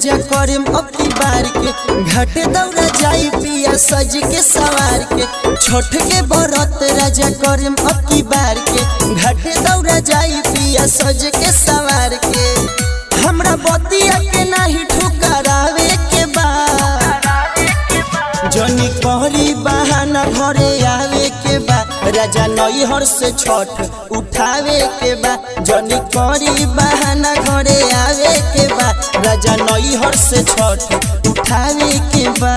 राजा करे अपनी बार के घाटे दौड़ा जाई पिया सज के सवार के छोट के बरत राजा करे अपनी बार के घाटे दौड़ा जाई पिया सज के सवार के हमरा बतिया के नाही ठुकरावे के बा जनी कहरी बहाना घरे आवे के बा राजा नैहर से छठ उठावे के बा जनी कहरी बहाना घरे आवे के बा राजा नैहर से छठ उठावे के बा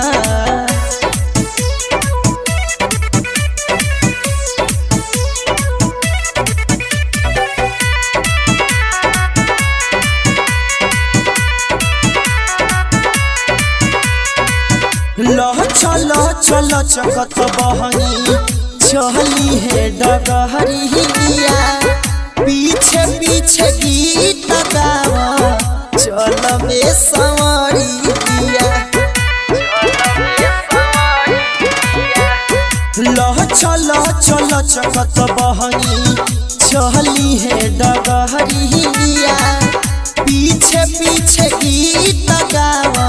लह चलो चलो चकत बहनी चली है डगहरिया पीछे पीछे गीत गावा चलबे संवरिया लह चलो चलो चकत बहनी चली है डगहरिया पीछे पीछे गीत गावा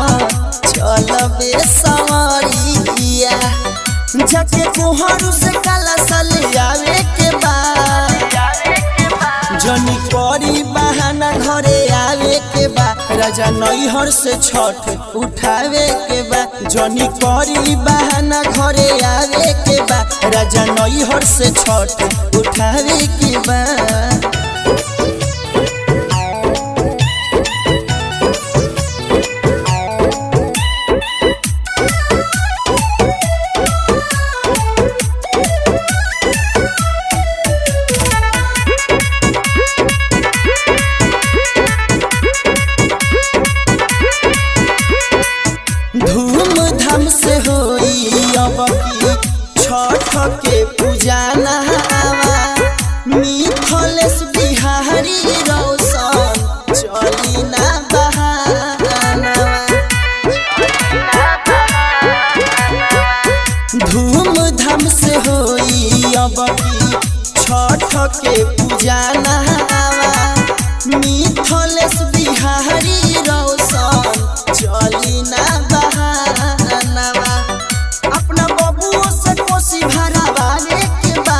चलबे संवरिया जाके कोहरू से काला साले आवे के बा जनी करी बहाना घरे आवे के बा राजा नैहर से छठ उठावे के बा जनी करी बहाना घरे आवे के बा राजा नैहर से छठ उठावे के बा धूमधाम से होई अब की छठ के पूजा नहावा मिथलेश बिहारी रोशन चली ना बहानावा धूमधाम से होई अब की छठ के पूजा नहावा मिथलेश बिहारी रोशन चली ना बहानावा अपना बबुओ से कोसी भरावाले के बा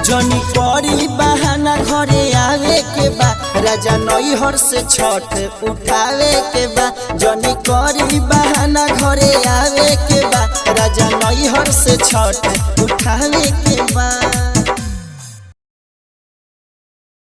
जनी करी बहाना घरे आवे के बा राजा नैहर से छठ उठावे के बा जनी करी बहाना घरे आवे के बा राजा नैहर से छठ उठावे के बा।